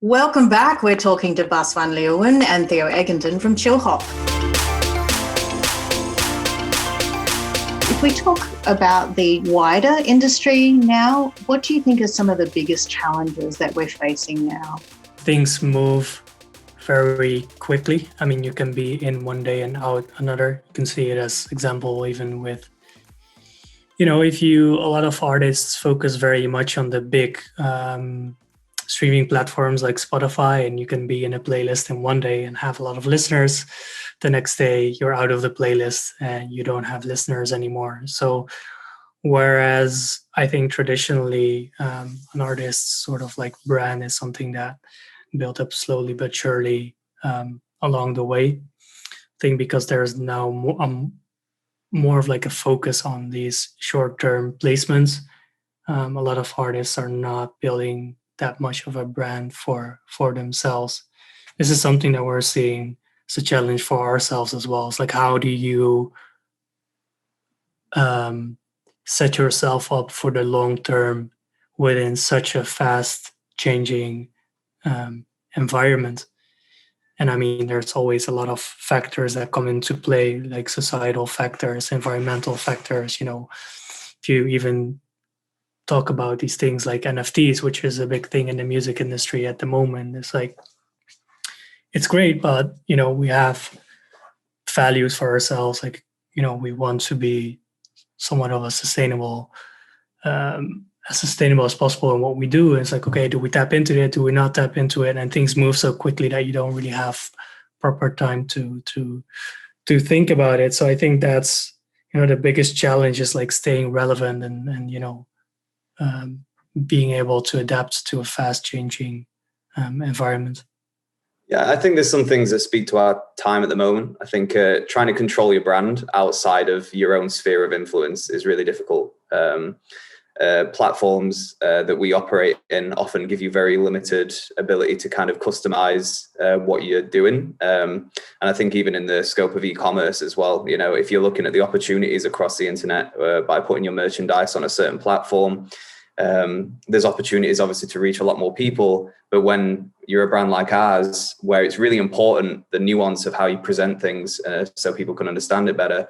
Welcome back. We're talking to Bas van Leeuwen and Theo Egginton from Chillhop. If we talk about the wider industry now, what do you think are some of the biggest challenges that we're facing now? Things move very quickly. I mean, you can be in one day and out another. You can see it as example even with, a lot of artists focus very much on the big streaming platforms like Spotify, and you can be in a playlist in one day and have a lot of listeners. The next day you're out of the playlist and you don't have listeners anymore. So whereas I think traditionally an artist's sort of like brand is something that built up slowly but surely along the way. I think because there's now more of like a focus on these short-term placements, a lot of artists are not building that much of a brand for themselves. This is something that we're seeing as a challenge for ourselves as well. It's like, how do you set yourself up for the long term within such a fast changing environment? And I mean, there's always a lot of factors that come into play, like societal factors, environmental factors. If you even talk about these things like NFTs, which is a big thing in the music industry at the moment, it's like, it's great, but we have values for ourselves. Like, we want to be somewhat of a sustainable, as sustainable as possible in what we do. And it's like, okay, do we tap into it? Do we not tap into it? And things move so quickly that you don't really have proper time to think about it. So I think that's the biggest challenge is like staying relevant and being able to adapt to a fast changing environment. Yeah, I think there's some things that speak to our time at the moment. I think trying to control your brand outside of your own sphere of influence is really difficult. Platforms that we operate in often give you very limited ability to kind of customize what you're doing. And I think even in the scope of e-commerce as well, if you're looking at the opportunities across the internet by putting your merchandise on a certain platform, there's opportunities obviously to reach a lot more people. But when you're a brand like ours, where it's really important, the nuance of how you present things so people can understand it better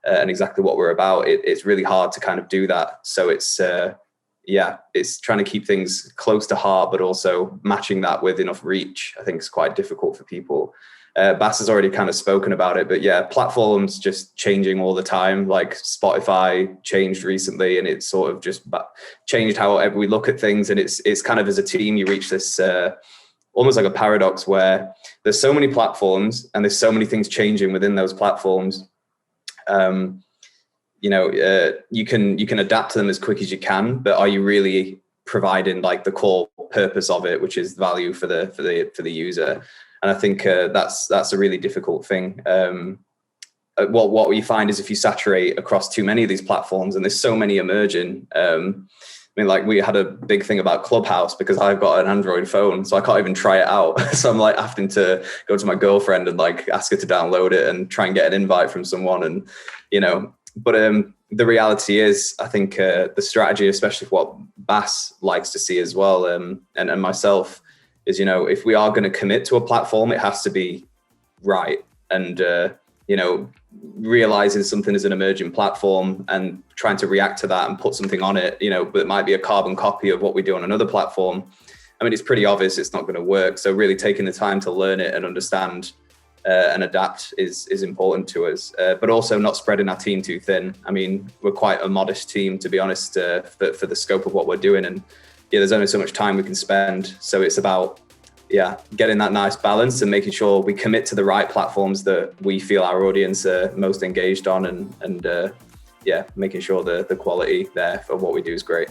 and exactly what we're about, it's really hard to kind of do that. So it's trying to keep things close to heart, but also matching that with enough reach, I think is quite difficult for people. Bas has already kind of spoken about it, but yeah, platforms just changing all the time. Like Spotify changed recently, and it's sort of just changed how we look at things. And it's kind of as a team, you reach this almost like a paradox where there's so many platforms and there's so many things changing within those platforms. You can adapt to them as quick as you can, but are you really providing like the core purpose of it, which is value for the user? And I think that's a really difficult thing. What we find is if you saturate across too many of these platforms, and there's so many emerging. Like we had a big thing about Clubhouse because I've got an Android phone, so I can't even try it out. So I'm like having to go to my girlfriend and like ask her to download it and try and get an invite from someone. And but the reality is, I think the strategy, especially for what Bas likes to see as well, and myself, is, if we are going to commit to a platform, it has to be right. And, realizing something is an emerging platform and trying to react to that and put something on it, but it might be a carbon copy of what we do on another platform. I mean, it's pretty obvious it's not going to work. So really taking the time to learn it and understand and adapt is important to us, but also not spreading our team too thin. I mean, we're quite a modest team, to be honest, for the scope of what we're doing. And there's only so much time we can spend. So it's about, getting that nice balance and making sure we commit to the right platforms that we feel our audience are most engaged on, and making sure the quality there for what we do is great.